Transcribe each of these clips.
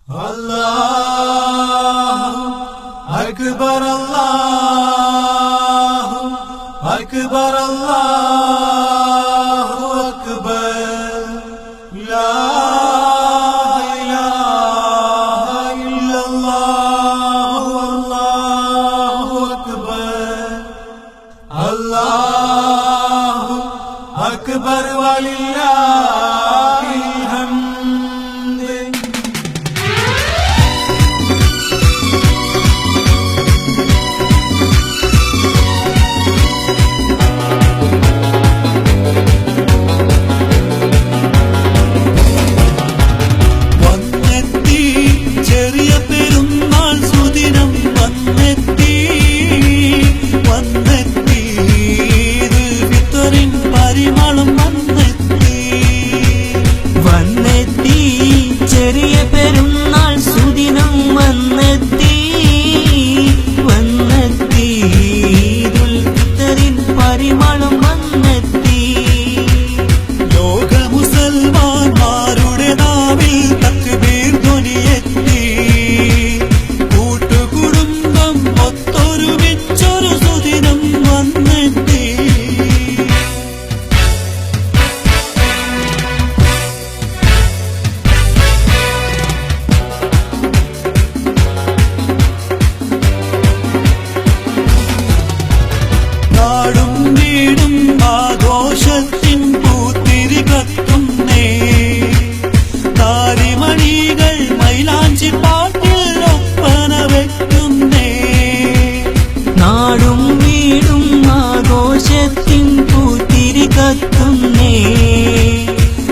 Allahu Akbar, Allahu Akbar, Allahu Akbar. La ilaha illallah, Allahu Akbar. Allahu Akbar walillahil hamd. ചെറിയ പെരുന്നാൾ സുദിനം വന്നെത്തി വന്നെത്തി ഈദുൽ ഫിത്തറിൻ പരിമളം വന്നെത്തി. ലോക മുസൽമാന്മാരുടെ നാവിൽ തക്ബീർ ധ്വനിയെത്തി. കൂട്ടുകുടുംബം ഒത്തൊരുമിച്ചൊരു സുദിനം വന്നെത്തി. നാടും വീടും ആഘോഷത്തിൻ പൂത്തിരി കത്തുന്നേ. താലിമണികൾ മൈലാഞ്ചി പാട്ടിൽ ഒപ്പന വെക്കുന്നേ. നാടും വീടും ആഘോഷത്തിൻ പൂത്തിരി കത്തുന്നേ.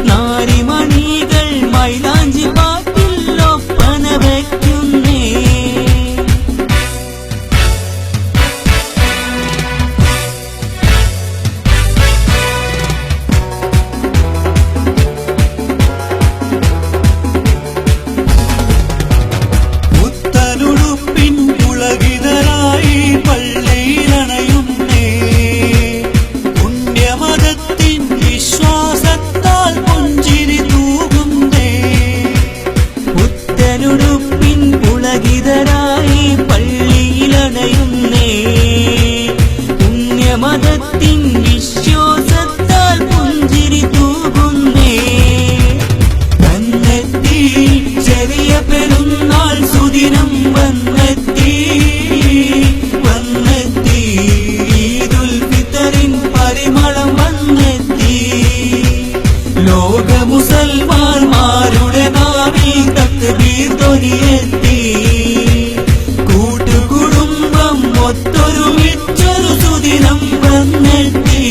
നാരിമണികൾ മൈലാഞ്ചി പാട്ടിൽ ഒപ്പന വെക്കുന്നേ. പുത്തനുടുപ്പിൻ പുളകിതരായി പള്ളിയിലണയുന്നേ. പുണ്യമതത്തിൻ വിശ്വാസത്താൽ പുഞ്ചിരി തൂകുന്നേ. പുത്തനുടുപ്പിൻ പുളകിതരായി പള്ളിയിലണയുന്നേ. പുണ്യമതത്തിൻ വിശ്വാസത്താൽ പുഞ്ചിരി തൂകുന്നേ. വന്നെത്തി ചെറിയ പെരുന്നാൾ സുദിനം വന്നെത്തി വന്നെത്തി. ഈദുൽ ഫിത്തറിൻ പരിമളം വന്നെത്തി. ലോക മുസൽമാന്മാരുടെ നാവിൽ തക്ബീർ ധ്വനിയെത്തി. കൂട്ടുകുടുംബം ഒത്തൊരുമിച്ചൊരു സുദിനം വന്നെത്തി.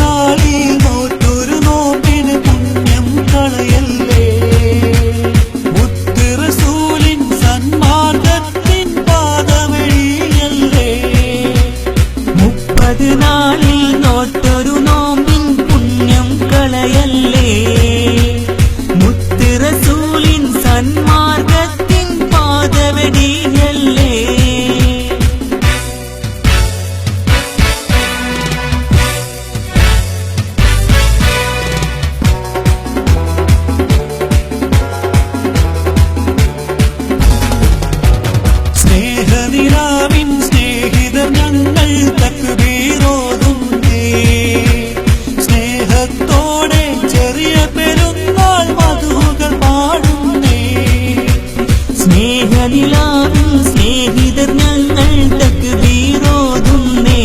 നാളിൽ നോറ്റൊരു നോമ്പിന് പുണ്യം കളയല്ലേ. മുത്ത് റസൂലിൻ സന്മാർഗത്തിൻ പാദവഴിയല്ലേ. 30 നാളിൽ നോറ്റൊരു നോമ്പിൻ പുണ്യം കളയല്ലേ. മുത്ത് റസൂലിൻ സന്മാർഗത്തിൻ പാദവടിയല്ലേ. സ്നേഹനിലാവിൻ സ്നേഹിതർ ഞങ്ങൾ തക്ബീറോതുന്നേ. സ്നേഹത്തോടെ ചെറിയ പെരുന്നാൾ മധുകൾ പാടുന്നേ. സ്നേഹനിലാവിൻ സ്നേഹിതർ ഞങ്ങൾ തക്ബീറോതുന്നേ.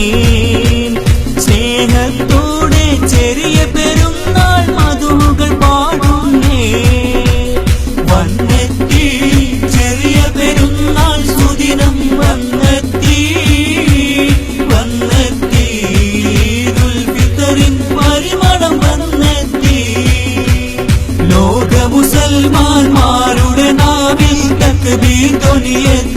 സ്നേഹത്തോടെ ചെറിയ പെരുന്നാൾ മധുകൾ പാടുന്നേ. വന്നെത്തി ചെറിയ പെരുന്നാൾ സുദിനം വന്നെത്തി വന്നെത്തി. ഈദുൽ ഫിത്തറിൻ പരിമളം വന്നെത്തി. ലോക മുസൽമാന്മാരുടെ നാവിൽ തക്ബീർ ധ്വനിയെത്തി.